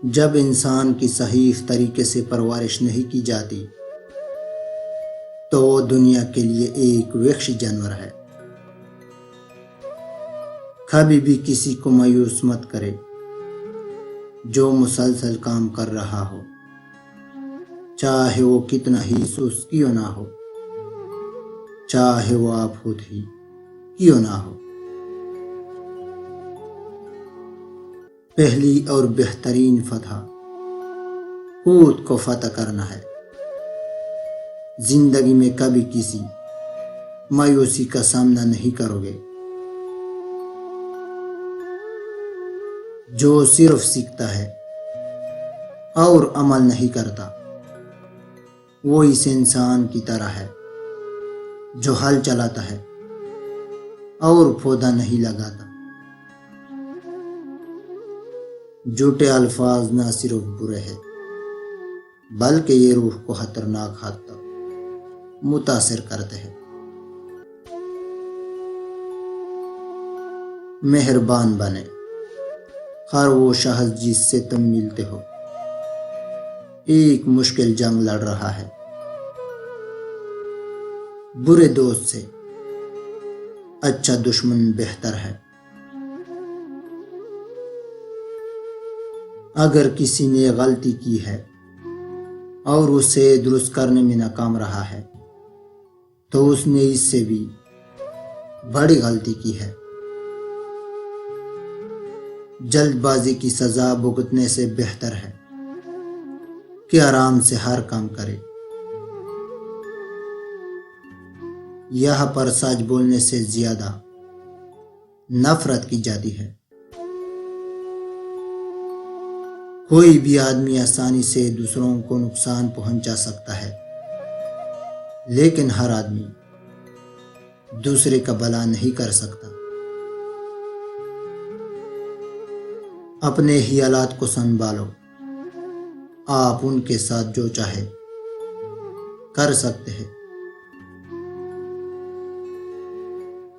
جب انسان کی صحیح طریقے سے پرورش نہیں کی جاتی تو وہ دنیا کے لیے ایک وحشی جانور ہے۔ کبھی بھی کسی کو مایوس مت کرے جو مسلسل کام کر رہا ہو، چاہے وہ کتنا ہی سست کیوں نہ ہو، چاہے وہ آپ خود ہی کیوں نہ ہو۔ پہلی اور بہترین فتح خود کو فتح کرنا ہے۔ زندگی میں کبھی کسی مایوسی کا سامنا نہیں کرو گے۔ جو صرف سیکھتا ہے اور عمل نہیں کرتا وہ اس انسان کی طرح ہے جو ہل چلاتا ہے اور پودا نہیں لگاتا۔ جھوٹے الفاظ نہ صرف برے ہیں بلکہ یہ روح کو خطرناک حد تک متاثر کرتے ہیں۔ مہربان بنے، ہر وہ شخص جس سے تم ملتے ہو ایک مشکل جنگ لڑ رہا ہے۔ برے دوست سے اچھا دشمن بہتر ہے۔ اگر کسی نے غلطی کی ہے اور اسے درست کرنے میں ناکام رہا ہے تو اس نے اس سے بھی بڑی غلطی کی ہے۔ جلد بازی کی سزا بھگتنے سے بہتر ہے کہ آرام سے ہر کام کرے۔ یہاں پر سچ بولنے سے زیادہ نفرت کی جاتی ہے۔ کوئی بھی آدمی آسانی سے دوسروں کو نقصان پہنچا سکتا ہے لیکن ہر آدمی دوسرے کا بھلا نہیں کر سکتا۔ اپنے ہی حالات کو سنبھالو، آپ ان کے ساتھ جو چاہے کر سکتے ہیں۔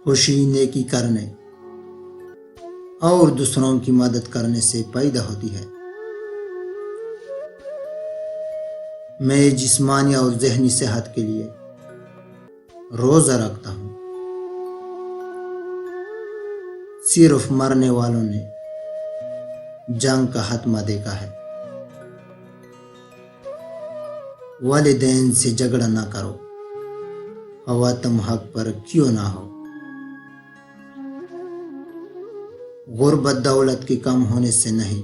خوشی نیکی کرنے اور دوسروں کی مدد کرنے سے پیدا ہوتی ہے۔ میں جسمانی اور ذہنی صحت کے لیے روزہ رکھتا ہوں۔ صرف مرنے والوں نے جنگ کا خاتمہ دیکھا ہے۔ والدین سے جھگڑا نہ کرو، خواہ تم حق پر کیوں نہ ہو۔ غربت دولت کے کم ہونے سے نہیں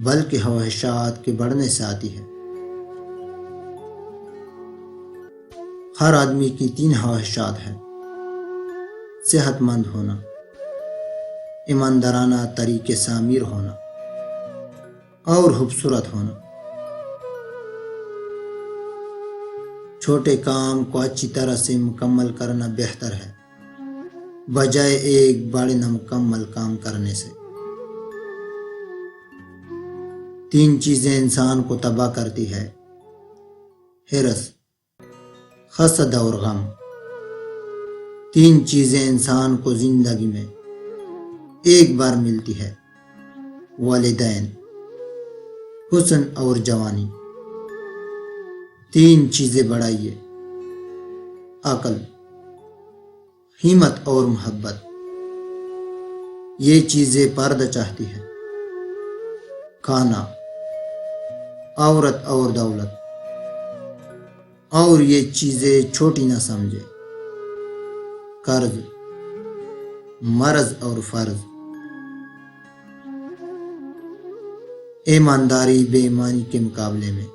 بلکہ خواہشات کے بڑھنے سے آتی ہے۔ ہر آدمی کی 3 خواہشات ہیں: صحت مند ہونا، ایماندارانہ طریقے سے امیر ہونا اور خوبصورت ہونا۔ چھوٹے کام کو اچھی طرح سے مکمل کرنا بہتر ہے بجائے ایک بڑے نامکمل کام کرنے سے۔ 3 چیزیں انسان کو تباہ کرتی ہے: حرص، حسد اور غم۔ 3 چیزیں انسان کو زندگی میں ایک بار ملتی ہے: والدین، حسن اور جوانی۔ 3 چیزیں بڑھائیے: عقل، ہمت اور محبت۔ یہ چیزیں پردہ چاہتی ہے: کھانا، عورت اور دولت۔ اور یہ چیزیں چھوٹی نہ سمجھے: قرض، مرض اور فرض۔ ایمانداری بے ایمانی کے مقابلے میں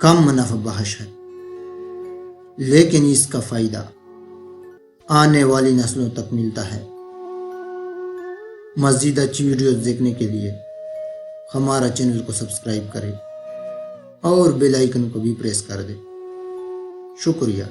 کم منافع بخش ہے لیکن اس کا فائدہ آنے والی نسلوں تک ملتا ہے۔ مزید اچھی ویڈیوز دیکھنے کے لیے ہمارا چینل کو سبسکرائب کریں اور بیل آئیکن کو بھی پریس کر دیں۔ شکریہ۔